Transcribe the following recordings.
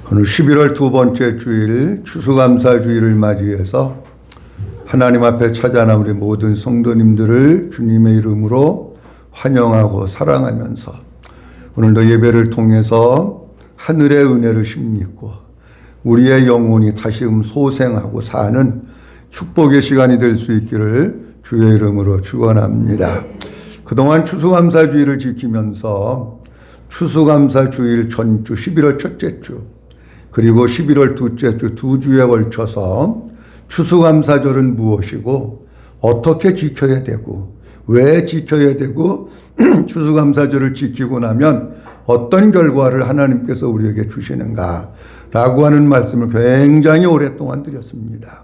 오늘 11월 두 번째 주일 추수감사주일을 맞이해서 하나님 앞에 찾아난 우리 모든 성도님들을 주님의 이름으로 환영하고 사랑하면서 오늘도 예배를 통해서 하늘의 은혜를 힘입고 우리의 영혼이 다시금 소생하고 사는 축복의 시간이 될 수 있기를 주의 이름으로 축원합니다. 그동안 추수감사주일을 지키면서 추수감사주일 전주 11월 첫째 주 그리고 11월 둘째 주 두 주에 걸쳐서 추수감사절은 무엇이고 어떻게 지켜야 되고 왜 지켜야 되고 추수감사절을 지키고 나면 어떤 결과를 하나님께서 우리에게 주시는가라고 하는 말씀을 굉장히 오랫동안 드렸습니다.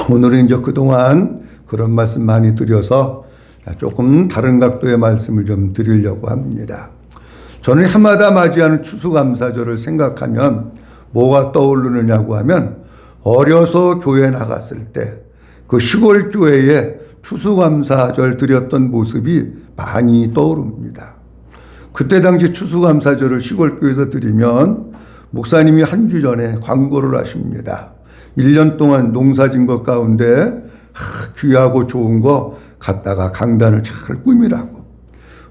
오늘은 이제 그동안 그런 말씀 많이 드려서 조금 다른 각도의 말씀을 좀 드리려고 합니다. 저는 해마다 맞이하는 추수감사절을 생각하면 뭐가 떠오르느냐고 하면 어려서 교회 나갔을 때 그 시골 교회에 추수감사절 드렸던 모습이 많이 떠오릅니다. 그때 당시 추수감사절을 시골 교회에서 드리면 목사님이 한 주 전에 광고를 하십니다. 1년 동안 농사진 것 가운데 귀하고 좋은 거 갖다가 강단을 잘 꾸미라고.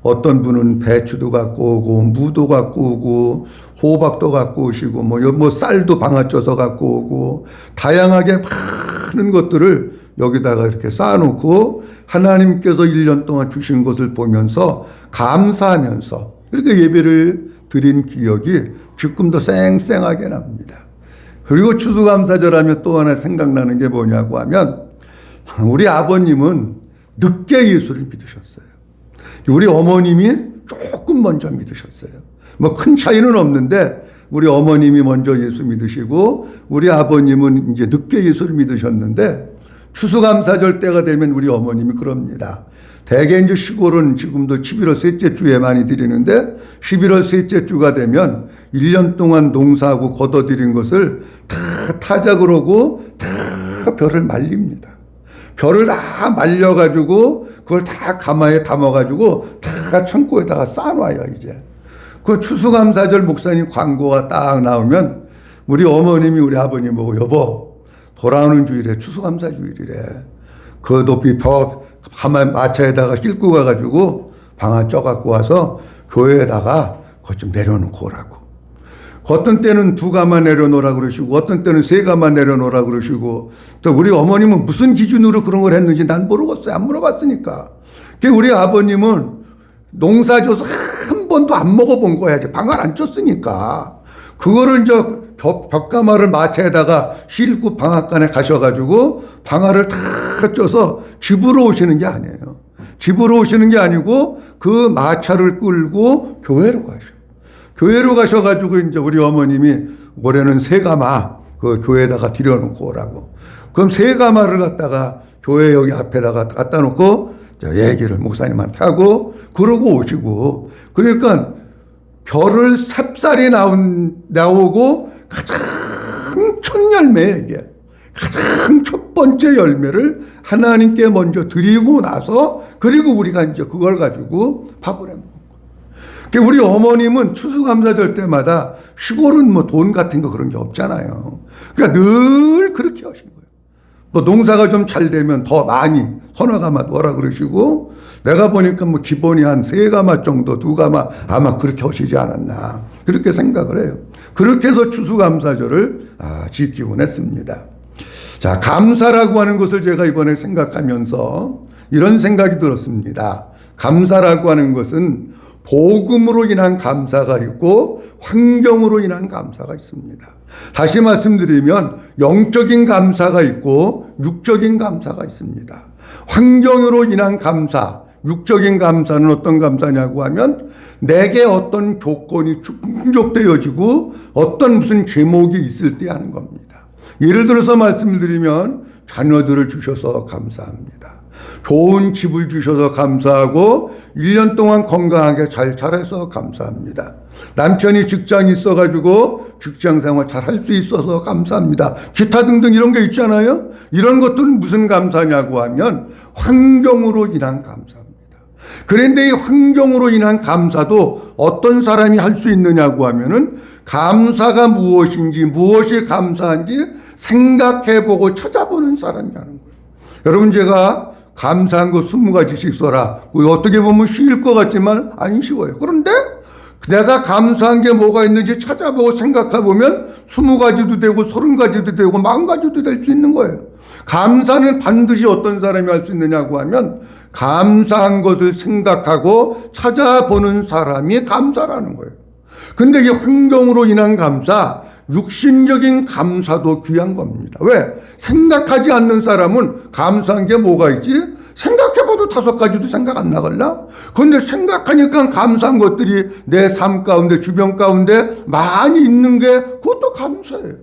어떤 분은 배추도 갖고 오고 무도 갖고 오고 호박도 갖고 오시고 뭐 쌀도 방아쪄서 갖고 오고 다양하게 많은 것들을 여기다가 이렇게 쌓아놓고 하나님께서 1년 동안 주신 것을 보면서 감사하면서 이렇게 예배를 드린 기억이 지금도 쌩쌩하게 납니다. 그리고 추수감사절 하면 또 하나 생각나는 게 뭐냐고 하면 우리 아버님은 늦게 예수를 믿으셨어요. 우리 어머님이 조금 먼저 믿으셨어요. 뭐 큰 차이는 없는데 우리 어머님이 먼저 예수 믿으시고 우리 아버님은 이제 늦게 예수를 믿으셨는데 추수감사절 때가 되면 우리 어머님이 그럽니다. 대개 이제 시골은 지금도 11월 셋째 주에 많이 드리는데 11월 셋째 주가 되면 1년 동안 농사하고 걷어들인 것을 다 타자 그러고 다 벼를 말립니다. 벼를 다 말려가지고 그걸 다 가마에 담아가지고 다 창고에다가 쌓아놔요. 이제 그 추수감사절 목사님 광고가 딱 나오면 우리 어머님이 우리 아버님 보고 여보 돌아오는 주일에 추수감사주일이래. 그 높이 벼 가마 마차에다가 싣고 가가지고 방아 쪄갖고 와서 교회에다가 그것 좀 내려놓고 오라고. 어떤 때는 2가마 내려놓으라 그러시고 어떤 때는 3가마 내려놓으라 그러시고 또 우리 어머님은 무슨 기준으로 그런 걸 했는지 난 모르겠어요. 안 물어봤으니까. 우리 아버님은 농사져서 한 번도 안 먹어본 거야. 방아를 안 쪘으니까. 그거를 이제 벽가마를 마차에다가 싣고 방앗간에 가셔가지고 방아를 다 쪄서 집으로 오시는 게 아니에요. 집으로 오시는 게 아니고 그 마차를 끌고 교회로 가셔. 교회로 가셔가지고 이제 우리 어머님이 올해는 3가마 그 교회에다가 들여놓고 오라고. 그럼 3가마를 갖다가 교회 여기 앞에다가 갖다 놓고 얘기를 목사님한테 하고 그러고 오시고. 그러니까 별을 삽살이 나오고 가장 첫 열매 이게 가장 첫 번째 열매를 하나님께 먼저 드리고 나서 그리고 우리가 이제 그걸 가지고 밥을 해 먹고. 우리 어머님은 추수감사절 때마다 시골은 뭐 돈 같은 거 그런 게 없잖아요. 그러니까 늘 그렇게 하신 거예요. 또 농사가 좀 잘 되면 더 많이 1가마 넣어라 그러시고 내가 보니까 뭐 기본이 한 3가마 정도 2가마 아마 그렇게 하시지 않았나 그렇게 생각을 해요. 그렇게 해서 추수감사절을 지키곤 했습니다. 자, 감사라고 하는 것을 제가 이번에 생각하면서 이런 생각이 들었습니다. 감사라고 하는 것은 복음으로 인한 감사가 있고 환경으로 인한 감사가 있습니다. 다시 말씀드리면 영적인 감사가 있고 육적인 감사가 있습니다. 환경으로 인한 감사, 육적인 감사는 어떤 감사냐고 하면 내게 어떤 조건이 충족되어지고 어떤 무슨 제목이 있을 때 하는 겁니다. 예를 들어서 말씀을 드리면 자녀들을 주셔서 감사합니다. 좋은 집을 주셔서 감사하고 1년 동안 건강하게 잘 자라서 감사합니다. 남편이 직장이 있어가지고 직장 생활 잘 할 수 있어서 감사합니다. 기타 등등 이런 게 있잖아요. 이런 것들은 무슨 감사냐고 하면 환경으로 인한 감사입니다. 그런데 이 환경으로 인한 감사도 어떤 사람이 할 수 있느냐고 하면은 감사가 무엇인지, 무엇이 감사한지 생각해보고 찾아보는 사람이 하는 거예요. 여러분, 제가 감사한 거 20가지씩 써라. 어떻게 보면 쉬울 것 같지만 안 쉬워요. 그런데 내가 감사한 게 뭐가 있는지 찾아보고 생각해보면 20가지도 되고 30가지도 되고 10가지도 될 수 있는 거예요. 감사는 반드시 어떤 사람이 할 수 있느냐고 하면 감사한 것을 생각하고 찾아보는 사람이 감사라는 거예요. 근데 이 환경으로 인한 감사, 육신적인 감사도 귀한 겁니다. 왜? 생각하지 않는 사람은 감사한 게 뭐가 있지? 생각해봐도 5가지도 생각 안 나갈라? 그런데 생각하니까 감사한 것들이 내 삶 가운데, 주변 가운데 많이 있는 게 그것도 감사예요.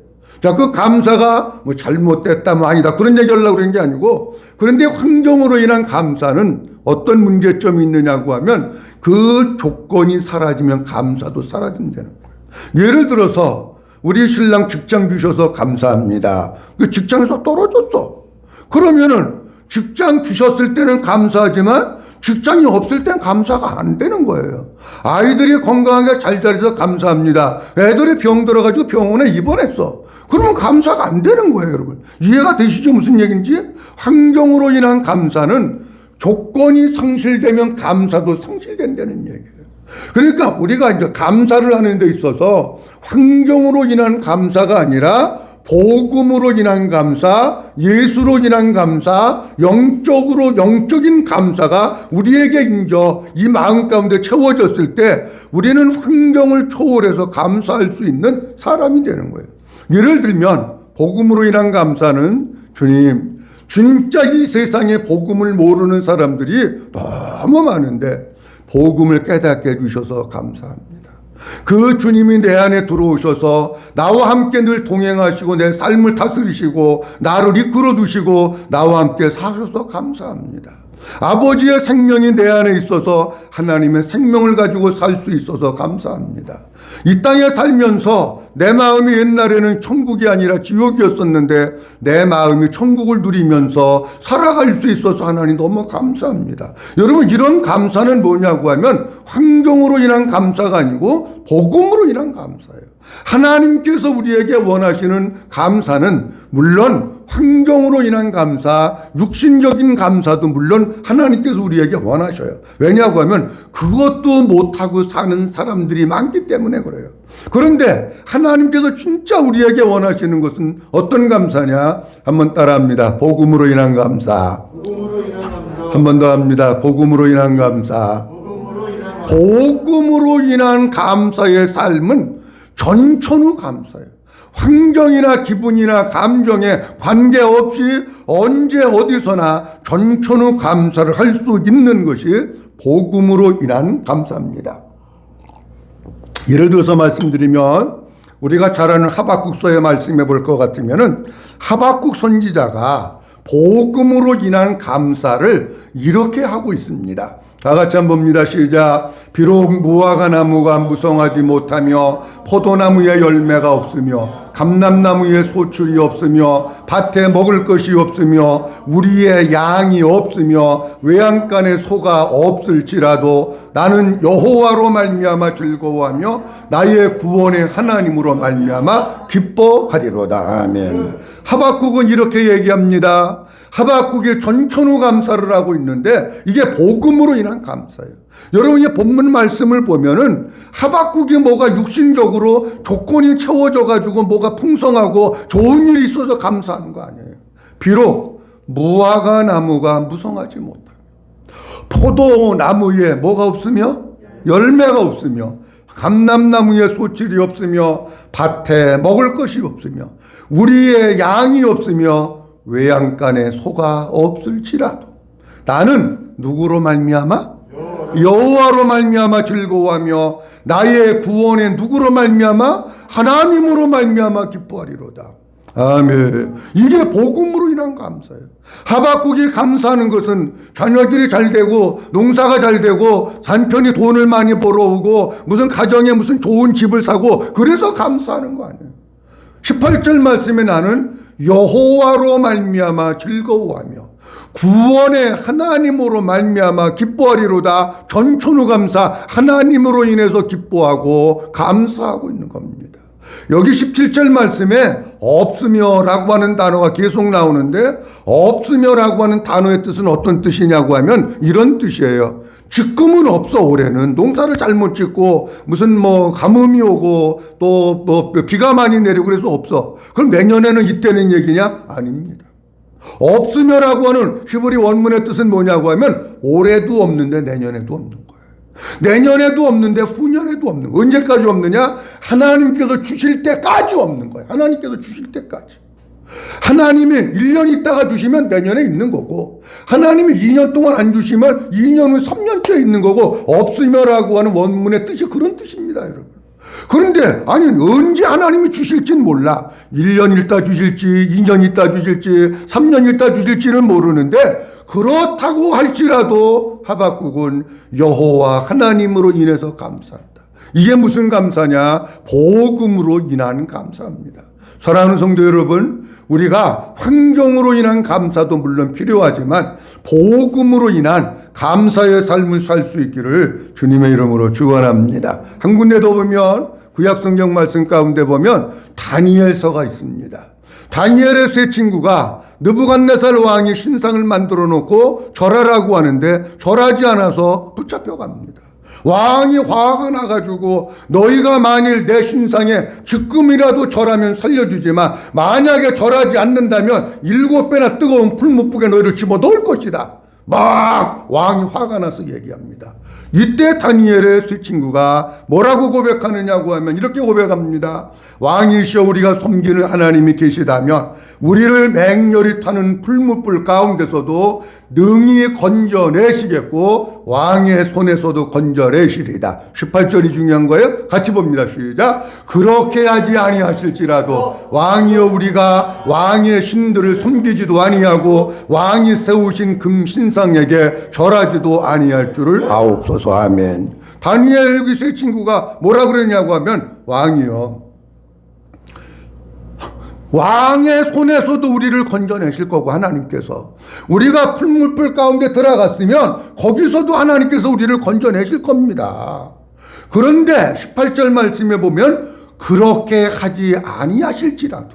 자, 그 감사가 뭐 잘못됐다, 뭐 아니다, 그런 얘기 하려고 그런 게 아니고, 그런데 환경으로 인한 감사는 어떤 문제점이 있느냐고 하면 그 조건이 사라지면 감사도 사라진다는 거예요. 예를 들어서 우리 신랑 직장 주셔서 감사합니다. 그 직장에서 떨어졌어. 그러면은 직장 주셨을 때는 감사하지만 직장이 없을 땐 감사가 안 되는 거예요. 아이들이 건강하게 잘 자라서 감사합니다. 애들이 병 들어가지고 병원에 입원했어. 그러면 감사가 안 되는 거예요, 여러분. 이해가 되시죠? 무슨 얘기인지? 환경으로 인한 감사는 조건이 상실되면 감사도 상실된다는 얘기예요. 그러니까 우리가 이제 감사를 하는 데 있어서 환경으로 인한 감사가 아니라 복음으로 인한 감사, 예수로 인한 감사, 영적인 감사가 우리에게 이 마음 가운데 채워졌을 때 우리는 환경을 초월해서 감사할 수 있는 사람이 되는 거예요. 예를 들면 복음으로 인한 감사는 주님, 진짜 이 세상에 복음을 모르는 사람들이 너무 많은데 복음을 깨닫게 해주셔서 감사합니다. 그 주님이 내 안에 들어오셔서 나와 함께 늘 동행하시고 내 삶을 다스리시고 나를 이끌어 두시고 나와 함께 사셔서 감사합니다. 아버지의 생명이 내 안에 있어서 하나님의 생명을 가지고 살 수 있어서 감사합니다. 이 땅에 살면서 내 마음이 옛날에는 천국이 아니라 지옥이었었는데 내 마음이 천국을 누리면서 살아갈 수 있어서 하나님 너무 감사합니다. 여러분, 이런 감사는 뭐냐고 하면 환경으로 인한 감사가 아니고 복음으로 인한 감사예요. 하나님께서 우리에게 원하시는 감사는 물론 환경으로 인한 감사, 육신적인 감사도 물론 하나님께서 우리에게 원하셔요. 왜냐고 하면 그것도 못하고 사는 사람들이 많기 때문에 그래요. 그런데 하나님께서 진짜 우리에게 원하시는 것은 어떤 감사냐? 한번 따라합니다. 복음으로 인한 감사. 한 번 더 합니다. 복음으로 인한 감사. 복음으로 인한 감사의 삶은 전천후 감사예요. 환경이나 기분이나 감정에 관계없이 언제 어디서나 전천후 감사를 할 수 있는 것이 복음으로 인한 감사입니다. 예를 들어서 말씀드리면 우리가 잘 아는 하박국서에 말씀해 볼 것 같으면은 하박국 선지자가 복음으로 인한 감사를 이렇게 하고 있습니다. 다 같이 한번 봅니다. 시작. 비록 무화과 나무가 무성하지 못하며 포도나무에 열매가 없으며 감람나무에 소출이 없으며 밭에 먹을 것이 없으며 우리의 양이 없으며 외양간에 소가 없을지라도 나는 여호와로 말미암아 즐거워하며 나의 구원의 하나님으로 말미암아 기뻐하리로다. 아멘. 하박국은 이렇게 얘기합니다. 하박국이 전천후 감사를 하고 있는데 이게 복음으로 인한 감사예요. 여러분이 본문 말씀을 보면은 하박국이 뭐가 육신적으로 조건이 채워져 가지고 뭐가 풍성하고 좋은 일이 있어서 감사하는 거 아니에요. 비록 무화과 나무가 무성하지 못하며 포도나무에 뭐가 없으며 열매가 없으며 감람나무에 소출이 없으며 밭에 먹을 것이 없으며 우리의 양이 없으며 외양간에 소가 없을지라도 나는 누구로 말미암아? 여호와로 말미암아 즐거워하며 나의 구원의 누구로 말미암아? 하나님으로 말미암아 기뻐하리로다. 아멘. 이게 복음으로 인한 감사예요. 하박국이 감사하는 것은 자녀들이 잘 되고 농사가 잘 되고 남편이 돈을 많이 벌어오고 무슨 가정에 무슨 좋은 집을 사고 그래서 감사하는 거 아니에요. 18절 말씀에 나는 여호와로 말미암아 즐거워하며 구원의 하나님으로 말미암아 기뻐하리로다. 전천후감사, 하나님으로 인해서 기뻐하고 감사하고 있는 겁니다. 여기 17절 말씀에 없으며라고 하는 단어가 계속 나오는데, 없으며라고 하는 단어의 뜻은 어떤 뜻이냐고 하면 이런 뜻이에요. 지금은 없어. 올해는 농사를 잘못 짓고 무슨 가뭄이 오고 또 비가 많이 내리고 그래서 없어. 그럼 내년에는 있다는 얘기냐? 아닙니다. 없으며라고 하는 히브리 원문의 뜻은 뭐냐고 하면 올해도 없는데 내년에도 없는 거예요. 내년에도 없는데 후년에도 없는 거예요. 언제까지 없느냐? 하나님께서 주실 때까지 없는 거예요. 하나님께서 주실 때까지. 하나님이 1년 있다가 주시면 내년에 있는 거고, 하나님이 2년 동안 안 주시면 2년 후 3년째 있는 거고, 없으며라고 하는 원문의 뜻이 그런 뜻입니다, 여러분. 그런데 아니 언제 하나님이 주실지는 몰라. 1년 있다 주실지 2년 있다 주실지 3년 있다 주실지는 모르는데, 그렇다고 할지라도 하박국은 여호와 하나님으로 인해서 감사한다. 이게 무슨 감사냐? 복음으로 인한 감사입니다. 사랑하는 성도 여러분, 우리가 환경으로 인한 감사도 물론 필요하지만 복음으로 인한 감사의 삶을 살 수 있기를 주님의 이름으로 축원합니다. 한 군데 더 보면 구약성경 말씀 가운데 보면 다니엘서가 있습니다. 다니엘의 세 친구가 느부갓네살 왕이 신상을 만들어 놓고 절하라고 하는데 절하지 않아서 붙잡혀 갑니다. 왕이 화가 나가지고 너희가 만일 내 신상에 지금이라도 절하면 살려주지만 만약에 절하지 않는다면 7배나 뜨거운 풀무불에 너희를 집어넣을 것이다. 막 왕이 화가 나서 얘기합니다. 이때 다니엘의 세 친구가 뭐라고 고백하느냐고 하면 이렇게 고백합니다. 왕이시여 우리가 섬기는 하나님이 계시다면 우리를 맹렬히 타는 풀무불 가운데서도 능히 건져내시겠고 왕의 손에서도 건져내시리다. 18절이 중요한 거예요. 같이 봅니다. 시작. 그렇게 하지 아니하실지라도 왕이여 우리가 왕의 신들을 섬기지도 아니하고 왕이 세우신 금 신상에게 절하지도 아니할 줄을 아옵소서. 아멘. 다니엘 세 친구가 뭐라 그러냐고 하면 왕이여 왕의 손에서도 우리를 건져내실 거고, 하나님께서 우리가 풀무불 가운데 들어갔으면 거기서도 하나님께서 우리를 건져내실 겁니다. 그런데 18절 말씀에 보면 그렇게 하지 아니하실지라도,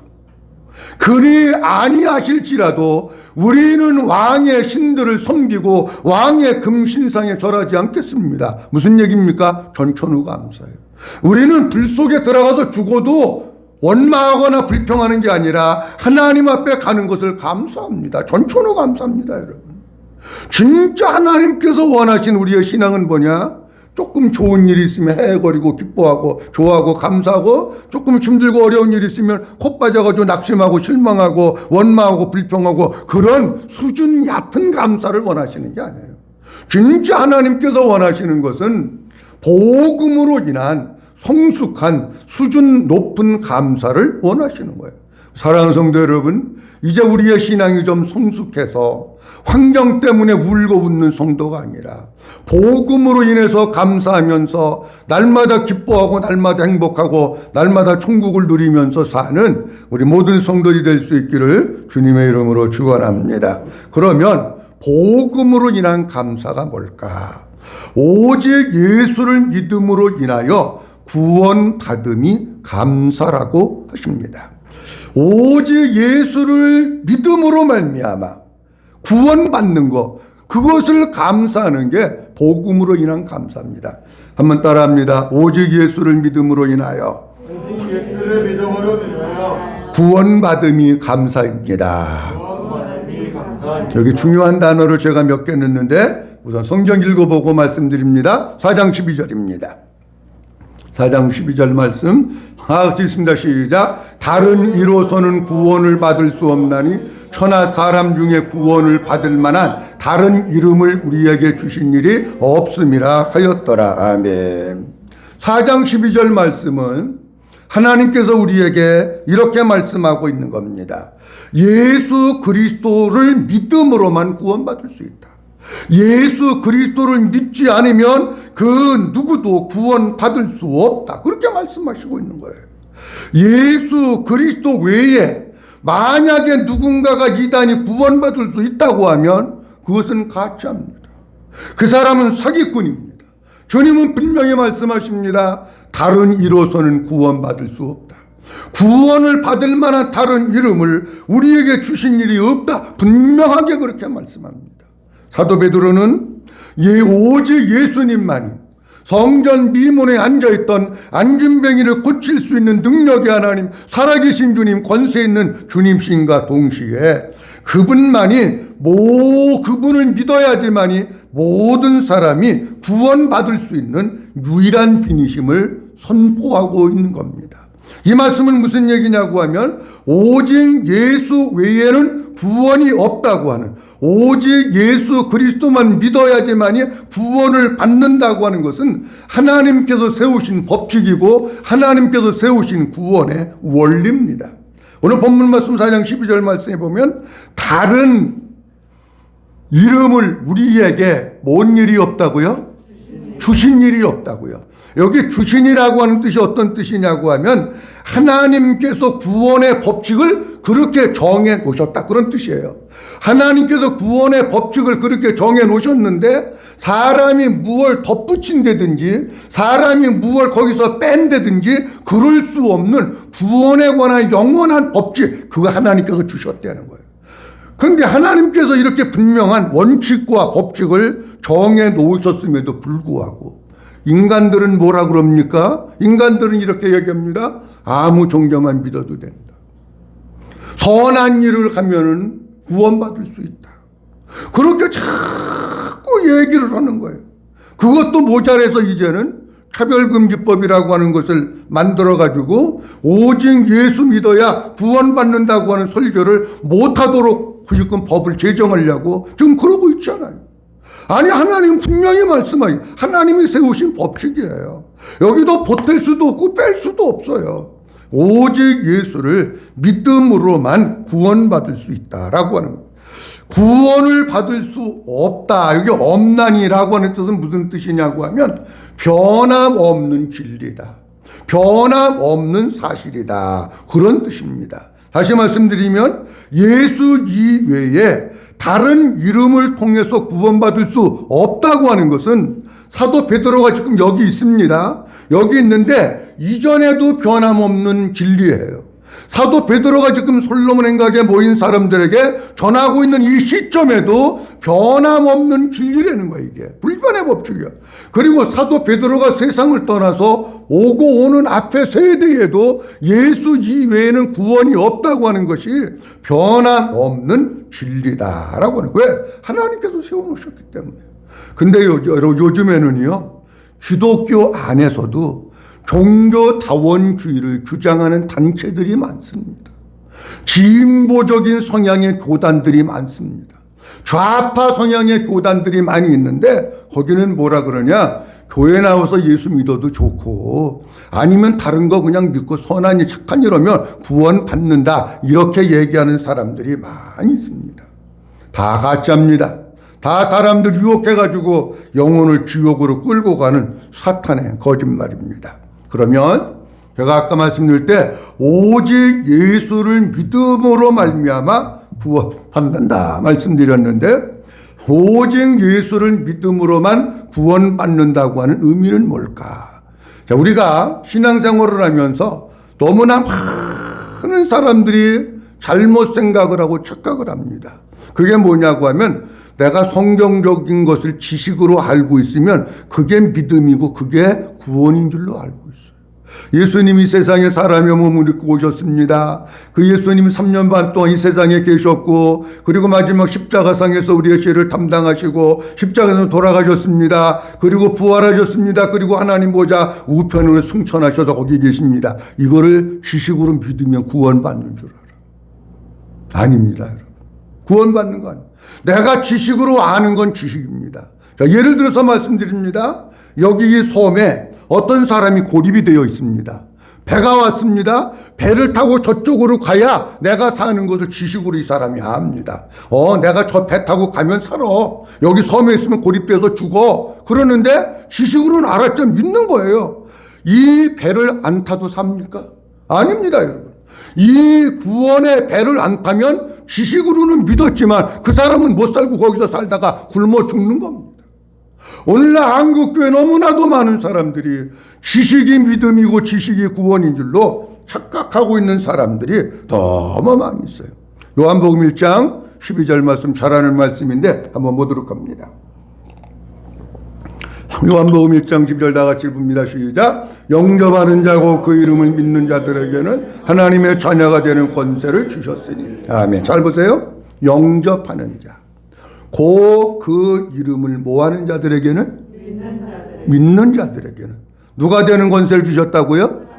그리 아니하실지라도 우리는 왕의 신들을 섬기고 왕의 금신상에 절하지 않겠습니다. 무슨 얘기입니까? 전천후감사예요. 우리는 불 속에 들어가서 죽어도 원망하거나 불평하는 게 아니라 하나님 앞에 가는 것을 감사합니다. 전천후감사입니다, 여러분. 진짜 하나님께서 원하신 우리의 신앙은 뭐냐? 조금 좋은 일이 있으면 헤헤거리고 기뻐하고 좋아하고 감사하고, 조금 힘들고 어려운 일이 있으면 코 빠져가지고 낙심하고 실망하고 원망하고 불평하고, 그런 수준 얕은 감사를 원하시는 게 아니에요. 진짜 하나님께서 원하시는 것은 복음으로 인한 성숙한 수준 높은 감사를 원하시는 거예요. 사랑하는 성도 여러분, 이제 우리의 신앙이 좀 성숙해서 환경 때문에 울고 웃는 성도가 아니라 복음으로 인해서 감사하면서 날마다 기뻐하고 날마다 행복하고 날마다 천국을 누리면서 사는 우리 모든 성도들이 될 수 있기를 주님의 이름으로 축원합니다. 그러면 복음으로 인한 감사가 뭘까? 오직 예수를 믿음으로 인하여 구원받음이 감사라고 하십니다. 오직 예수를 믿음으로 말미암아 구원받는 것, 그것을 감사하는 게 복음으로 인한 감사입니다. 한번 따라합니다. 오직 예수를 믿음으로 인하여, 오직 예수를 믿음으로 인하여 구원받음이 감사입니다. 구원받음이 감사입니다. 여기 중요한 단어를 제가 몇 개 넣는데 우선 성경 읽어보고 말씀드립니다. 4장 12절입니다. 4장 12절 말씀 같이 있습니다. 시작. 다른 이로서는 구원을 받을 수 없나니 천하 사람 중에 구원을 받을 만한 다른 이름을 우리에게 주신 일이 없음이라 하였더라. 아멘. 4장 12절 말씀은 하나님께서 우리에게 이렇게 말씀하고 있는 겁니다. 예수 그리스도를 믿음으로만 구원받을 수 있다. 예수 그리스도를 믿지 않으면 그 누구도 구원받을 수 없다. 그렇게 말씀하시고 있는 거예요. 예수 그리스도 외에 만약에 누군가가 이단이 구원받을 수 있다고 하면 그것은 가짜입니다. 그 사람은 사기꾼입니다. 주님은 분명히 말씀하십니다. 다른 이로서는 구원받을 수 없다. 구원을 받을 만한 다른 이름을 우리에게 주신 일이 없다. 분명하게 그렇게 말씀합니다. 사도 베드로는 오직 예수님만이 성전 미문에 앉아있던 안진뱅이를 고칠 수 있는 능력의 하나님, 살아계신 주님, 권세 있는 주님신과 동시에 그분만이 그분을 믿어야지만이 모든 사람이 구원받을 수 있는 유일한 분이심을 선포하고 있는 겁니다. 이 말씀은 무슨 얘기냐고 하면 오직 예수 외에는 구원이 없다고 하는, 오직 예수 그리스도만 믿어야지만이 구원을 받는다고 하는 것은 하나님께서 세우신 법칙이고 하나님께서 세우신 구원의 원리입니다. 오늘 본문 말씀 4장 12절 말씀에 보면 다른 이름을 우리에게 뭔 일이 없다고요? 주신 일이 없다고요. 여기 주신이라고 하는 뜻이 어떤 뜻이냐고 하면 하나님께서 구원의 법칙을 그렇게 정해 놓으셨다, 그런 뜻이에요. 하나님께서 구원의 법칙을 그렇게 정해 놓으셨는데 사람이 무엇을 덧붙인다든지 사람이 무엇을 거기서 뺀다든지 그럴 수 없는 구원에 관한 영원한 법칙, 그거 하나님께서 주셨다는 거예요. 그런데 하나님께서 이렇게 분명한 원칙과 법칙을 정해 놓으셨음에도 불구하고 인간들은 뭐라 그럽니까? 인간들은 이렇게 얘기합니다. 아무 종교만 믿어도 된다. 선한 일을 하면은 구원받을 수 있다. 그렇게 자꾸 얘기를 하는 거예요. 그것도 모자라서 이제는 차별금지법이라고 하는 것을 만들어가지고 오직 예수 믿어야 구원받는다고 하는 설교를 못하도록 지금 법을 제정하려고 지금 그러고 있잖아요. 아니, 하나님은 분명히 말씀하기, 하나님이 세우신 법칙이에요. 여기도 보탤 수도 없고 뺄 수도 없어요. 오직 예수를 믿음으로만 구원받을 수 있다라고 하는 거예요. 구원을 받을 수 없다, 여기 없나니라고 하는 뜻은 무슨 뜻이냐고 하면 변함없는 진리다, 변함없는 사실이다, 그런 뜻입니다. 다시 말씀드리면 예수 이외에 다른 이름을 통해서 구원받을 수 없다고 하는 것은 사도 베드로가 지금 여기 있습니다. 여기 있는데 이전에도 변함없는 진리예요. 사도 베드로가 지금 솔로몬 행각에 모인 사람들에게 전하고 있는 이 시점에도 변함없는 진리라는 거예요. 이게 불변의 법칙이야. 그리고 사도 베드로가 세상을 떠나서 오고 오는 앞에 세대에도 예수 이외에는 구원이 없다고 하는 것이 변함없는 진리다라고 하는 거예요. 왜? 하나님께서 세워놓으셨기 때문에. 근데 요즘에는요, 기독교 안에서도 종교다원주의를 주장하는 단체들이 많습니다. 진보적인 성향의 교단들이 많습니다. 좌파 성향의 교단들이 많이 있는데 거기는 뭐라 그러냐, 교회 나와서 예수 믿어도 좋고 아니면 다른 거 그냥 믿고 선한 일 착한 일 하면 구원 받는다, 이렇게 얘기하는 사람들이 많이 있습니다. 다 가짜입니다. 다 사람들 유혹해가지고 영혼을 지옥으로 끌고 가는 사탄의 거짓말입니다. 그러면 제가 아까 말씀드릴 때 오직 예수를 믿음으로 말미암아 구원받는다 말씀드렸는데, 오직 예수를 믿음으로만 구원받는다고 하는 의미는 뭘까? 자, 우리가 신앙생활을 하면서 너무나 많은 사람들이 잘못 생각을 하고 착각을 합니다. 그게 뭐냐고 하면 내가 성경적인 것을 지식으로 알고 있으면 그게 믿음이고 그게 구원인 줄로 알고 있어요. 예수님이 세상에 사람의 몸을 입고 오셨습니다. 그 예수님이 3년 반 동안 이 세상에 계셨고 그리고 마지막 십자가상에서 우리의 죄를 담당하시고 십자가에서 돌아가셨습니다. 그리고 부활하셨습니다. 그리고 하나님 보좌 우편으로 승천하셔서 거기 계십니다. 이거를 지식으로 믿으면 구원받는 줄 알아? 아닙니다, 여러분. 구원받는 거 아니에요. 내가 지식으로 아는 건 지식입니다. 자, 예를 들어서 말씀드립니다. 여기 이 섬에 어떤 사람이 고립이 되어 있습니다. 배가 왔습니다. 배를 타고 저쪽으로 가야 내가 사는 것을 지식으로 이 사람이 압니다. 내가 저 배 타고 가면 살아. 여기 섬에 있으면 고립돼서 죽어. 그러는데 지식으로는 알았죠. 믿는 거예요. 이 배를 안 타도 삽니까? 아닙니다, 여러분. 이 구원의 배를 안 타면 지식으로는 믿었지만 그 사람은 못 살고 거기서 살다가 굶어 죽는 겁니다. 오늘날 한국교회 너무나도 많은 사람들이 지식이 믿음이고 지식이 구원인 줄로 착각하고 있는 사람들이 너무 많이 있어요. 요한복음 1장 12절 말씀 잘 아는 말씀인데 한번 보도록 합니다. 요한복음 1장 12절 다 같이 봅니다. 시작. 영접하는 자고 그 이름을 믿는 자들에게는 하나님의 자녀가 되는 권세를 주셨으니. 아멘. 잘 보세요. 영접하는 자. 그 이름을 뭐하는 자들에게는? 믿는 자들에게는. 누가 되는 권세를 주셨다고요?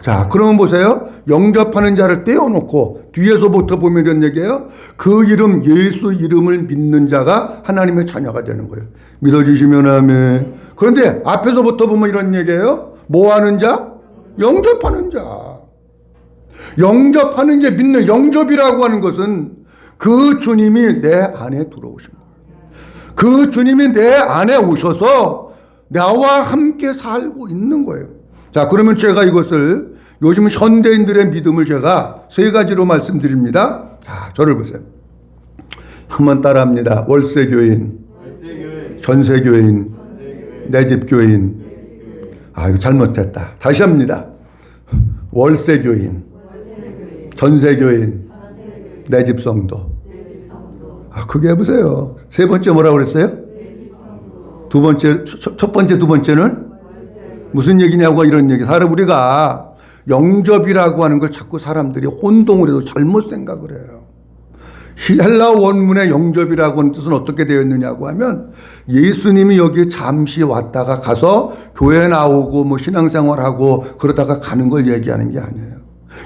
자, 그러면 보세요. 영접하는 자를 떼어놓고 뒤에서부터 보면 이런 얘기예요. 그 이름, 예수 이름을 믿는 자가 하나님의 자녀가 되는 거예요. 믿어지시면 아멘. 그런데 앞에서부터 보면 이런 얘기예요. 뭐 하는 자? 영접하는 자. 영접하는 게 믿는, 영접이라고 하는 것은 그 주님이 내 안에 들어오신 거예요. 그 주님이 내 안에 오셔서 나와 함께 살고 있는 거예요. 자, 그러면 제가 이것을 요즘 현대인들의 믿음을 제가 세 가지로 말씀드립니다. 자, 저를 보세요. 한번 따라합니다. 월세교인, 전세교인, 내집교인. 아, 이거 잘못했다. 다시 합니다. 월세교인, 전세교인, 내집성도. 아, 크게 해보세요. 세 번째 뭐라고 그랬어요? 두 번째, 첫 번째, 두 번째는? 무슨 얘기냐고 이런 얘기. 사람 우리가 영접이라고 하는 걸 자꾸 사람들이 혼동을 해서 잘못 생각을 해요. 헬라어 원문의 영접이라고 하는 뜻은 어떻게 되어 있느냐고 하면 예수님이 여기 잠시 왔다가 가서 교회 나오고 뭐 신앙생활하고 그러다가 가는 걸 얘기하는 게 아니에요.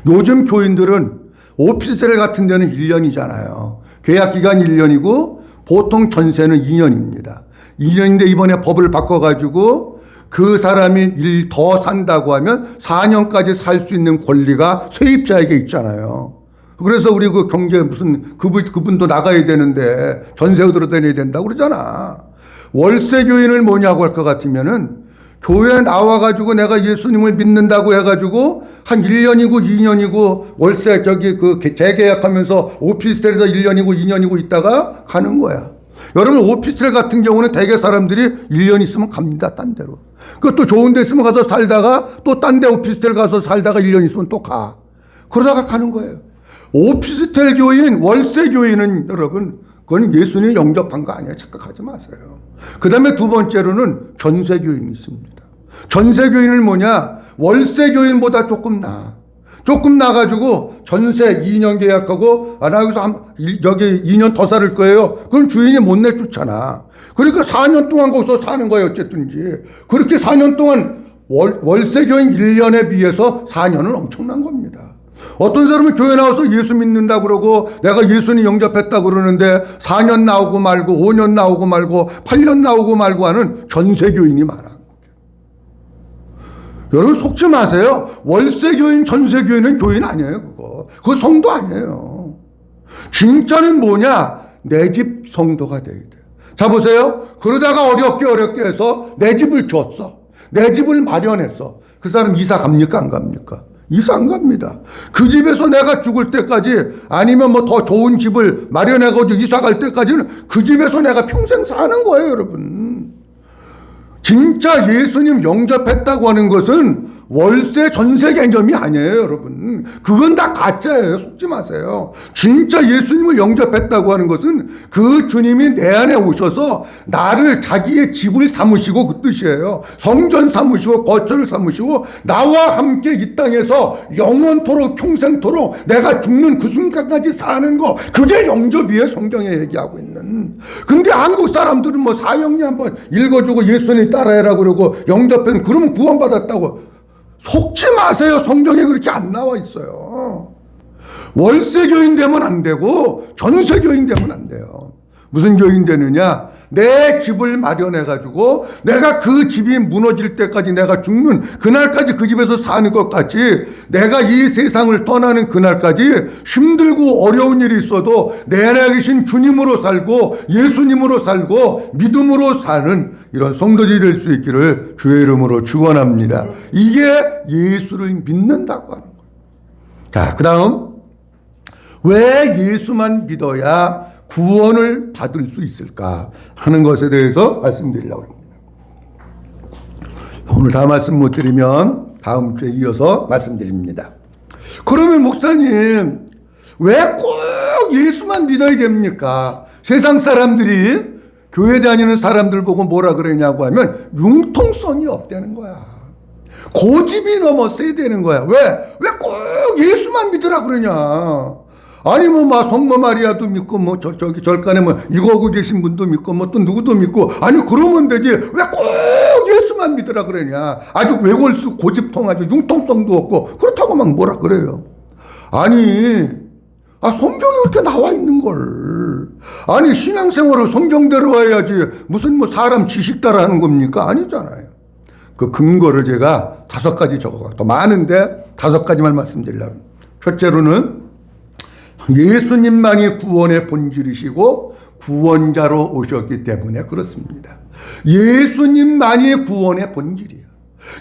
요즘 교인들은 오피스텔 같은 데는 1년이잖아요. 계약기간 1년이고 보통 전세는 2년입니다. 2년인데 이번에 법을 바꿔가지고 그 사람이 일 더 산다고 하면 4년까지 살 수 있는 권리가 세입자에게 있잖아요. 그래서 우리 그 경제 무슨 그분도 나가야 되는데 전세 얻으러 다녀야 된다고 그러잖아. 월세교인을 뭐냐고 할 것 같으면은 교회에 나와가지고 내가 예수님을 믿는다고 해가지고 한 1년이고 2년이고 월세 재계약하면서 오피스텔에서 1년이고 2년이고 있다가 가는 거야. 여러분 오피스텔 같은 경우는 대개 사람들이 1년 있으면 갑니다. 딴 데로. 그것도 좋은 데 있으면 가서 살다가 또 딴 데 오피스텔 가서 살다가 1년 있으면 또 가. 그러다가 가는 거예요. 오피스텔 교인, 월세 교인은 여러분 그건 예수님이 영접한 거 아니에요. 착각하지 마세요. 그 다음에 두 번째로는 전세 교인이 있습니다. 전세 교인은 뭐냐? 월세 교인보다 조금 나아. 조금 나가지고 전세 2년 계약하고 나 여기서 여기 2년 더 살 거예요. 그럼 주인이 못 내쫓잖아. 그러니까 4년 동안 거기서 사는 거예요. 어쨌든지. 그렇게 4년 동안 월세 교인 1년에 비해서 4년은 엄청난 겁니다. 어떤 사람은 교회 나와서 예수 믿는다 그러고 내가 예수님 영접했다 그러는데 4년 나오고 말고 5년 나오고 말고 8년 나오고 말고 하는 전세 교인이 많아. 여러분 속지 마세요. 월세교인, 전세교인은 교인 아니에요. 그거 성도 아니에요. 진짜는 뭐냐? 내 집 성도가 돼야 돼요. 자 보세요. 그러다가 어렵게 해서 내 집을 줬어. 내 집을 마련했어. 그 사람 이사 갑니까? 안 갑니까? 이사 안 갑니다. 그 집에서 내가 죽을 때까지 아니면 뭐 더 좋은 집을 마련해가지고 이사 갈 때까지는 그 집에서 내가 평생 사는 거예요. 여러분. 진짜 예수님 영접했다고 하는 것은 월세 전세 개념이 아니에요, 여러분. 그건 다 가짜예요. 속지 마세요. 진짜 예수님을 영접했다고 하는 것은 그 주님이 내 안에 오셔서 나를 자기의 집을 삼으시고 그 뜻이에요. 성전 삼으시고 거처를 삼으시고 나와 함께 이 땅에서 영원토록 평생토록 내가 죽는 그 순간까지 사는 거, 그게 영접이에요. 성경에 얘기하고 있는. 근데 한국 사람들은 뭐 사형리 한번 읽어주고 예수님 따라해라 그러고 영접했는, 그러면 구원받았다고. 속지 마세요. 성경에 그렇게 안 나와 있어요. 월세교인 되면 안 되고 전세교인 되면 안 돼요. 무슨 교인 되느냐? 내 집을 마련해가지고 내가 그 집이 무너질 때까지 내가 죽는 그날까지 그 집에서 사는 것 같이 내가 이 세상을 떠나는 그날까지 힘들고 어려운 일이 있어도 내 안에 계신 주님으로 살고 예수님으로 살고 믿음으로 사는 이런 성도들이 될 수 있기를 주의 이름으로 축원합니다. 이게 예수를 믿는다고 하는 거예요. 자, 그 다음, 왜 예수만 믿어야 구원을 받을 수 있을까 하는 것에 대해서 말씀드리려고 합니다. 오늘 다 말씀 못 드리면 다음 주에 이어서 말씀드립니다. 그러면 목사님, 왜 꼭 예수만 믿어야 됩니까? 세상 사람들이 교회 다니는 사람들 보고 뭐라 그러냐고 하면 융통성이 없다는 거야. 고집이 너무 세야 되는 거야. 왜 꼭 예수만 믿으라 그러냐? 아니 막 성모 마리아도 믿고 저기 절간에 이거 하고 계신 분도 믿고 또 누구도 믿고, 아니 그러면 되지 왜 꼭 예수만 믿으라 그러냐? 아주 외골수 고집통하죠. 융통성도 없고 그렇다고 막 뭐라 그래요. 아니 성경에 이렇게 나와 있는 걸, 아니 신앙생활을 성경대로 해야지 무슨 사람 지식 따라 하는 겁니까? 아니잖아요. 그 근거를 제가 5가지 적어갖고, 더 많은데 5가지만 말씀드리려고. 첫째로는 예수님만이 구원의 본질이시고 구원자로 오셨기 때문에 그렇습니다. 예수님만이 구원의 본질이야.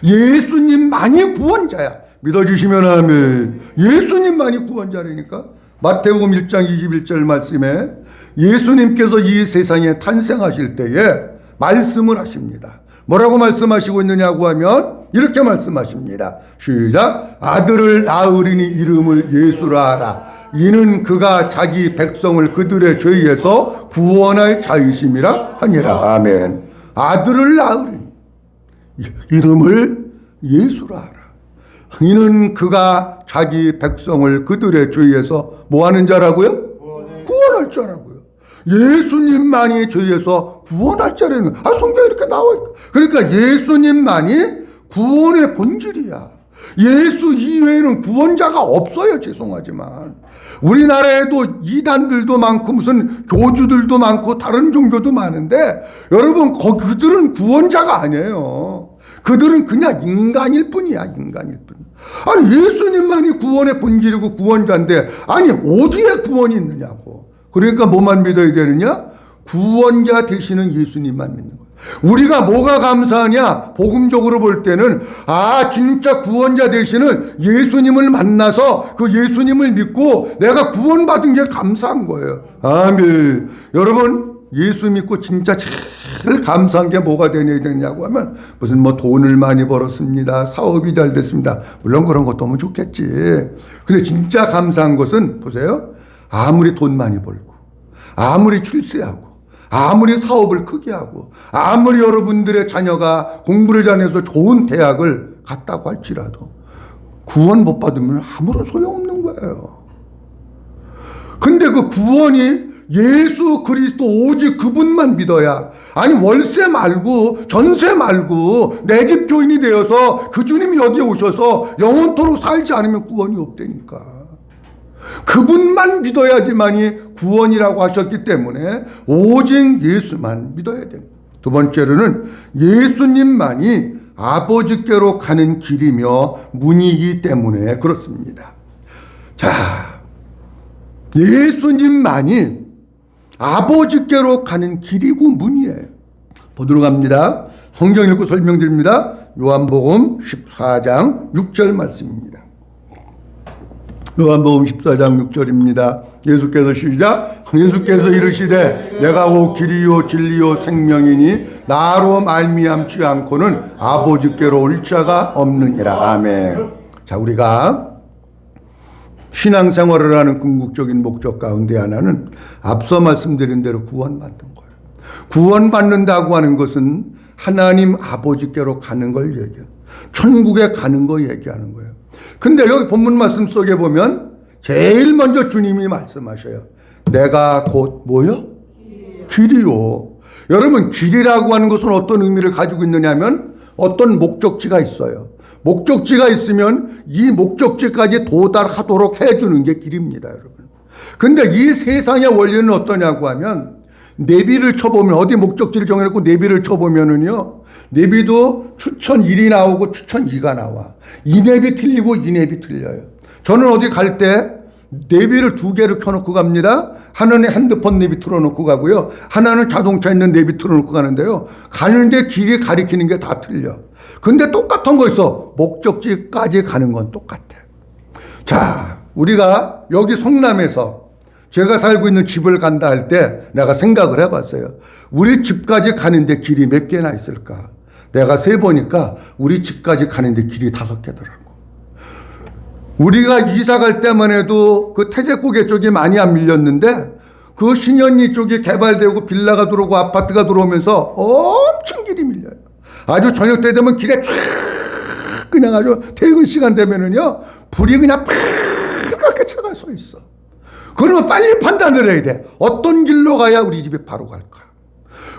예수님만이 구원자야. 믿어주시면 아멘. 예수님만이 구원자라니까. 마태복음 1장 21절 말씀에 예수님께서 이 세상에 탄생하실 때에 말씀을 하십니다. 뭐라고 말씀하시고 있느냐고 하면 이렇게 말씀하십니다. 시작. 아들을 낳으리니 이름을 예수라 하라. 이는 그가 자기 백성을 그들의 죄에서 구원할 자이심이라 하니라. 아멘. 아들을 낳으리니 이름을 예수라 하라. 이는 그가 자기 백성을 그들의 죄에서 뭐 하는 자라고요? 구원할 자라고요. 예수님만이 죄에서 구원할 자라는 거예요. 성경에 이렇게 나와 있고. 그러니까 예수님만이 구원의 본질이야. 예수 이외에는 구원자가 없어요. 죄송하지만 우리나라에도 이단들도 많고 무슨 교주들도 많고 다른 종교도 많은데, 여러분 그들은 구원자가 아니에요. 그들은 그냥 인간일 뿐이야. 인간일 뿐. 아니 예수님만이 구원의 본질이고 구원자인데, 아니 어디에 구원이 있느냐고. 그러니까 뭐만 믿어야 되느냐? 구원자 되시는 예수님만 믿는 거예요. 우리가 뭐가 감사하냐? 복음적으로 볼 때는 진짜 구원자 되시는 예수님을 만나서 그 예수님을 믿고 내가 구원받은 게 감사한 거예요. 아멘. 여러분 예수 믿고 진짜 제일 감사한 게 뭐가 되냐고 하면 무슨 돈을 많이 벌었습니다, 사업이 잘 됐습니다. 물론 그런 것도 너무 좋겠지. 근데 진짜 감사한 것은 보세요. 아무리 돈 많이 벌고, 아무리 출세하고, 아무리 사업을 크게 하고, 아무리 여러분들의 자녀가 공부를 잘해서 좋은 대학을 갔다고 할지라도 구원 못 받으면 아무런 소용없는 거예요. 근데 그 구원이 예수 그리스도 오직 그분만 믿어야, 아니 월세 말고 전세 말고 내 집 교인이 되어서 그 주님이 여기에 오셔서 영원토록 살지 않으면 구원이 없다니까. 그분만 믿어야지만이 구원이라고 하셨기 때문에 오직 예수만 믿어야 됩니다. 두 번째로는 예수님만이 아버지께로 가는 길이며 문이기 때문에 그렇습니다. 자, 예수님만이 아버지께로 가는 길이고 문이에요. 보도록 합니다. 성경 읽고 설명드립니다. 요한복음 14장 6절 말씀입니다. 요한복음 14장 6절입니다. 예수께서 시작. 예수께서 이르시되 내가 오 길이요 진리요 생명이니 나로 말미암지 않고는 아버지께로 올 자가 없느니라. 아멘. 자, 우리가 신앙생활을 하는 궁극적인 목적 가운데 하나는 앞서 말씀드린 대로 구원받는 거예요. 구원받는다고 하는 것은 하나님 아버지께로 가는 걸 얘기해요. 천국에 가는 거 얘기하는 거예요. 근데 여기 본문 말씀 속에 보면 제일 먼저 주님이 말씀하셔요. 내가 곧 뭐요? 길이요. 여러분 길이라고 하는 것은 어떤 의미를 가지고 있느냐면 어떤 목적지가 있어요. 목적지가 있으면 이 목적지까지 도달하도록 해주는 게 길입니다, 여러분. 근데 이 세상의 원리는 어떠냐고 하면 내비를 쳐보면, 어디 목적지를 정해놓고 내비를 쳐보면은요, 내비도 추천 1이 나오고 추천 2가 나와. 이 내비 틀리고 이 내비 틀려요. 저는 어디 갈 때 내비를 2개를 켜놓고 갑니다. 하나는 핸드폰 내비 틀어놓고 가고요. 하나는 자동차 있는 내비 틀어놓고 가는데요. 가는데 길이 가리키는 게 다 틀려. 근데 똑같은 거 있어. 목적지까지 가는 건 똑같아. 자, 우리가 여기 성남에서 제가 살고 있는 집을 간다 할 때 내가 생각을 해봤어요. 우리 집까지 가는데 길이 몇 개나 있을까? 내가 세보니까 우리 집까지 가는데 길이 5개더라고. 우리가 이사 갈 때만 해도 그 태제고개 쪽이 많이 안 밀렸는데 그 신현리 쪽이 개발되고 빌라가 들어오고 아파트가 들어오면서 엄청 길이 밀려요. 아주 저녁 때 되면 길에 쫙 그냥 아주 퇴근 시간 되면은요 불이 그냥 빨갛게 차가 서 있어. 그러면 빨리 판단을 해야 돼. 어떤 길로 가야 우리 집에 바로 갈까?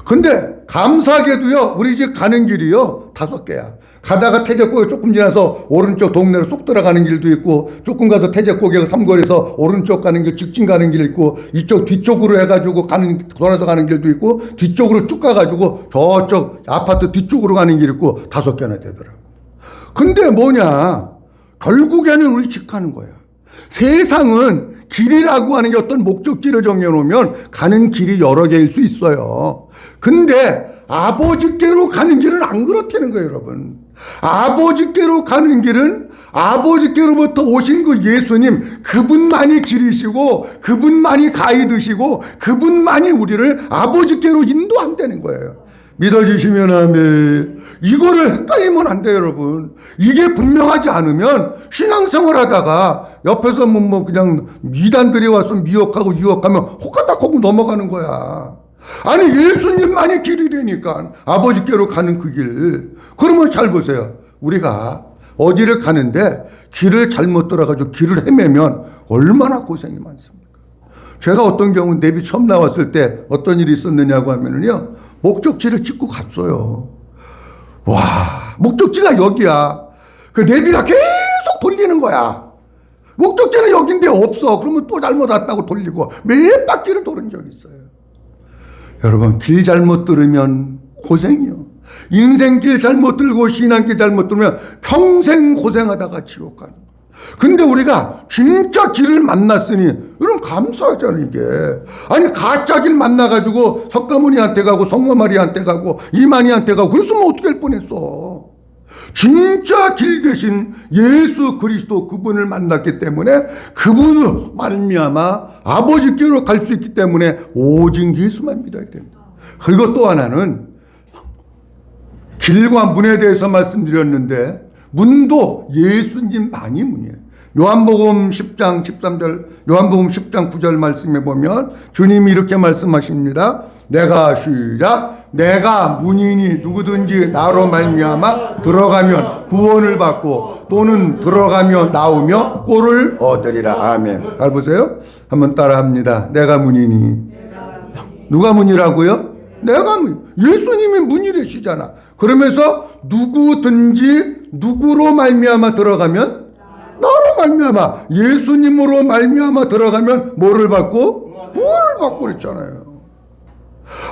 근데 감사하게도요 우리 집 가는 길이요 5개야. 가다가 태제고개 조금 지나서 오른쪽 동네로 쏙 들어가는 길도 있고, 조금 가서 태제고개 삼거리에서 오른쪽 가는 길, 직진 가는 길 있고, 이쪽 뒤쪽으로 해가지고 돌아서 가는 길도 있고, 뒤쪽으로 쭉 가가지고 저쪽 아파트 뒤쪽으로 가는 길 있고, 5개나 되더라고. 근데 뭐냐, 결국에는 우리 집 가는 거야. 세상은 길이라고 하는 게 어떤 목적지를 정해놓으면 가는 길이 여러 개일 수 있어요. 근데 아버지께로 가는 길은 안 그렇다는 거예요, 여러분. 아버지께로 가는 길은 아버지께로부터 오신 그 예수님, 그분만이 길이시고, 그분만이 가이드시고, 그분만이 우리를 아버지께로 인도한다는 거예요. 믿어주시면 아멘. 이거를 헷갈리면 안 돼요, 여러분. 이게 분명하지 않으면 신앙생활 하다가 옆에서 뭐 그냥 미단들이 와서 미혹하고 유혹하면 호까딱 하고 넘어가는 거야. 아니, 예수님만이 길이라니까. 아버지께로 가는 그 길. 그러면 잘 보세요. 우리가 어디를 가는데 길을 잘못 돌아가지고 길을 헤매면 얼마나 고생이 많습니까? 제가 어떤 경우 내비 처음 나왔을 때 어떤 일이 있었느냐고 하면은요, 목적지를 찍고 갔어요. 와, 목적지가 여기야. 그 내비가 계속 돌리는 거야. 목적지는 여긴데 없어. 그러면 또 잘못 왔다고 돌리고 몇 바퀴를 도는 적이 있어요. 여러분, 길 잘못 들으면 고생이요. 인생길 잘못 들고 신앙길 잘못 들으면 평생 고생하다가 지옥 가는 거예요. 근데 우리가 진짜 길을 만났으니 이런 감사하잖아요, 이게. 아니, 가짜 길 만나가지고 석가모니한테 가고 성모마리아한테 가고 이만희한테 가고 그랬으면 어떻게 할 뻔했어. 진짜 길 대신 예수 그리스도 그분을 만났기 때문에 그분을 말미암아 아버지께로 갈 수 있기 때문에 오직 예수만 믿어야 됩니다. 그리고 또 하나는 길과 문에 대해서 말씀드렸는데 문도 예수님만이 문이에요. 요한복음 10장 13절, 요한복음 10장 9절 말씀에 보면 주님이 이렇게 말씀하십니다. 내가 시작, 내가 문이니 누구든지 나로 말미암아 들어가면 구원을 받고 또는 들어가며 나오며 꼴을 얻으리라. 아멘. 잘 보세요. 한번 따라합니다. 내가 문이니. 누가 문이라고요? 내가 문. 예수님이 문이래시잖아. 그러면서 누구든지 누구로 말미암아 들어가면 나로 말미암아 예수님으로 말미암아 들어가면 뭐를 받고? 구원을 받고 그랬잖아요.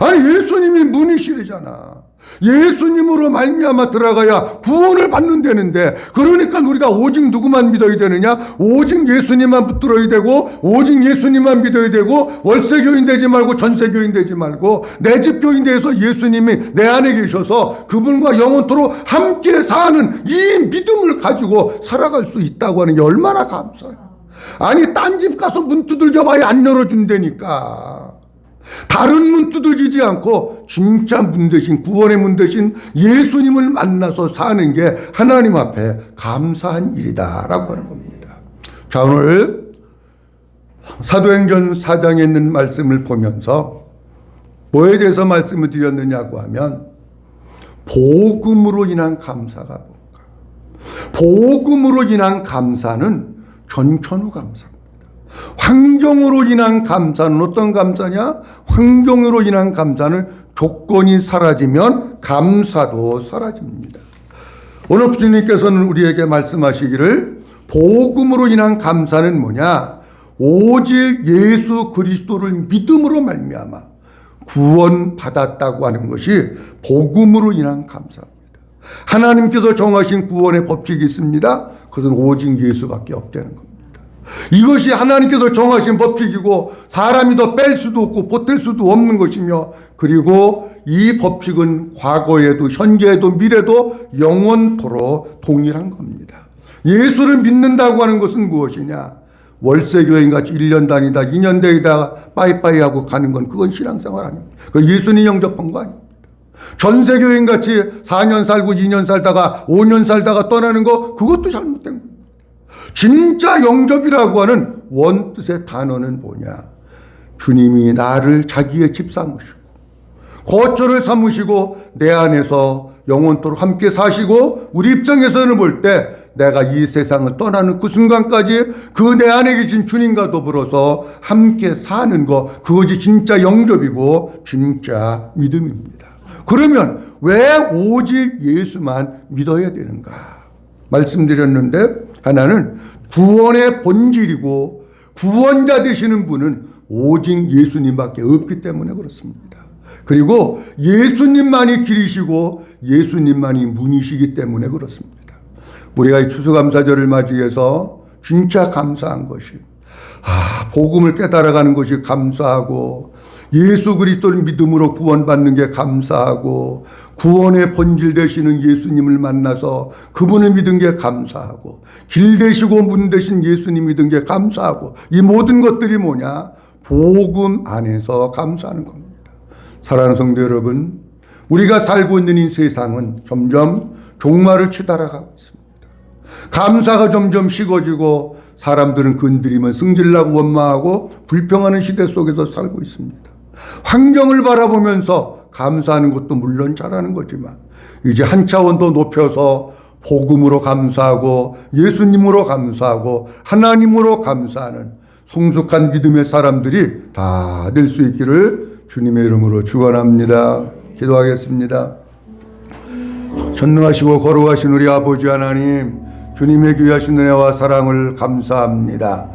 아니, 예수님이 문이시래잖아. 예수님으로 말미암아 들어가야 구원을 받는다는데, 그러니까 우리가 오직 누구만 믿어야 되느냐? 오직 예수님만 붙들어야 되고, 오직 예수님만 믿어야 되고, 월세교인 되지 말고 전세교인 되지 말고 내 집 교인 돼서 예수님이 내 안에 계셔서 그분과 영원토록 함께 사는 이 믿음을 가지고 살아갈 수 있다고 하는 게 얼마나 감사해요. 아니, 딴 집 가서 문 두들겨 봐야 안 열어준다니까. 다른 문 두들기지 않고 진짜 문 대신, 구원의 문 대신 예수님을 만나서 사는 게 하나님 앞에 감사한 일이다라고 하는 겁니다. 자, 오늘 사도행전 4장에 있는 말씀을 보면서 뭐에 대해서 말씀을 드렸느냐고 하면 복음으로 인한 감사가 뭔가. 복음으로 인한 감사는 전천후 감사입니다. 환경으로 인한 감사는 어떤 감사냐? 환경으로 인한 감사는 조건이 사라지면 감사도 사라집니다. 오늘 주님께서는 우리에게 말씀하시기를 복음으로 인한 감사는 뭐냐? 오직 예수 그리스도를 믿음으로 말미암아 구원받았다고 하는 것이 복음으로 인한 감사입니다. 하나님께서 정하신 구원의 법칙이 있습니다. 그것은 오직 예수밖에 없다는 겁니다. 이것이 하나님께서 정하신 법칙이고 사람이 더 뺄 수도 없고 보탤 수도 없는 것이며, 그리고 이 법칙은 과거에도 현재에도 미래도 영원토록 동일한 겁니다. 예수를 믿는다고 하는 것은 무엇이냐? 월세교인 같이 1년 다니다 2년 다니다 빠이빠이 하고 가는 건 그건 신앙생활 아닙니다. 그 예수님 영접한 거 아닙니다. 전세교인 같이 4년 살고 2년 살다가 5년 살다가 떠나는 거 그것도 잘못된 겁니다. 진짜 영접이라고 하는 원뜻의 단어는 뭐냐? 주님이 나를 자기의 집 삼으시고 거처를 삼으시고 내 안에서 영원토록 함께 사시고 우리 입장에서는 볼 때 내가 이 세상을 떠나는 그 순간까지 그 내 안에 계신 주님과 더불어서 함께 사는 거 그것이 진짜 영접이고 진짜 믿음입니다. 그러면 왜 오직 예수만 믿어야 되는가? 말씀드렸는데 하나는 구원의 본질이고 구원자 되시는 분은 오직 예수님밖에 없기 때문에 그렇습니다. 그리고 예수님만이 길이시고 예수님만이 문이시기 때문에 그렇습니다. 우리가 이 추수감사절을 맞이해서 진짜 감사한 것이 복음을 깨달아가는 것이 감사하고 예수 그리스도를 믿음으로 구원받는 게 감사하고 구원의 본질 되시는 예수님을 만나서 그분을 믿은 게 감사하고 길 되시고 문 되신 예수님 믿은 게 감사하고 이 모든 것들이 뭐냐? 복음 안에서 감사하는 겁니다. 사랑하는 성도 여러분, 우리가 살고 있는 이 세상은 점점 종말을 치달아가고 있습니다. 감사가 점점 식어지고 사람들은 건드리면 승질나고 원망하고 불평하는 시대 속에서 살고 있습니다. 환경을 바라보면서 감사하는 것도 물론 잘하는 거지만 이제 한 차원 더 높여서 복음으로 감사하고 예수님으로 감사하고 하나님으로 감사하는 성숙한 믿음의 사람들이 다 될 수 있기를 주님의 이름으로 축원합니다. 기도하겠습니다. 전능하시고 거룩하신 우리 아버지 하나님, 주님의 귀하신 은혜와 사랑을 감사합니다.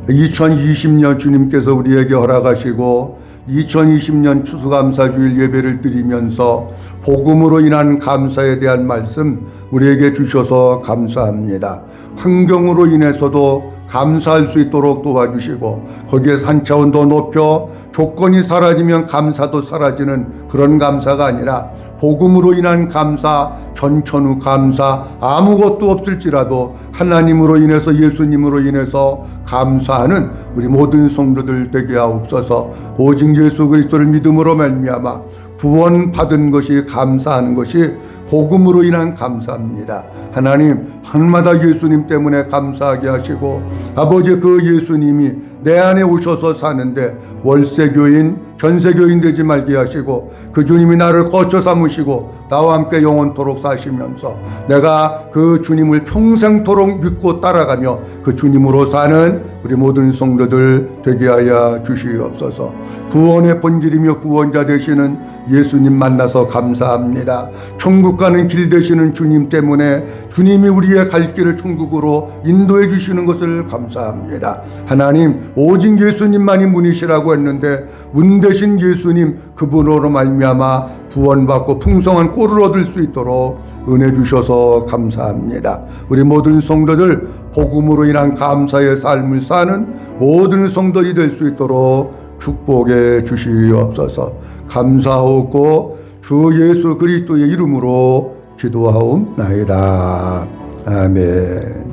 2020년 주님께서 우리에게 허락하시고 2020년 추수감사주일 예배를 드리면서 복음으로 인한 감사에 대한 말씀 우리에게 주셔서 감사합니다. 환경으로 인해서도 감사할 수 있도록 도와주시고 거기에서 한 차원 더 높여 조건이 사라지면 감사도 사라지는 그런 감사가 아니라 복음으로 인한 감사, 전천후 감사, 아무것도 없을지라도 하나님으로 인해서 예수님으로 인해서 감사하는 우리 모든 성도들 되게 하옵소서. 오직 예수 그리스도를 믿음으로 말미암아 구원받은 것이 감사하는 것이 복음으로 인한 감사입니다. 하나님, 하늘마다 예수님 때문에 감사하게 하시고 아버지 그 예수님이 내 안에 오셔서 사는데 월세교인, 전세교인 되지 말게 하시고 그 주님이 나를 거처 삼으시고 나와 함께 영원토록 사시면서 내가 그 주님을 평생토록 믿고 따라가며 그 주님으로 사는 우리 모든 성도들 되게 하여 주시옵소서. 구원의 본질이며 구원자 되시는 예수님 만나서 감사합니다. 천국 가는 길 되시는 주님 때문에 주님이 우리의 갈 길을 천국으로 인도해 주시는 것을 감사합니다. 하나님, 오직 예수님만이 문이시라고 했는데 문 대신 예수님 그분으로 말미암아 구원받고 풍성한 꼴을 얻을 수 있도록 은혜 주셔서 감사합니다. 우리 모든 성도들 복음으로 인한 감사의 삶을 사는 모든 성도들이 될 수 있도록 축복해 주시옵소서. 감사하고 주 예수 그리스도의 이름으로 기도하옵나이다. 아멘.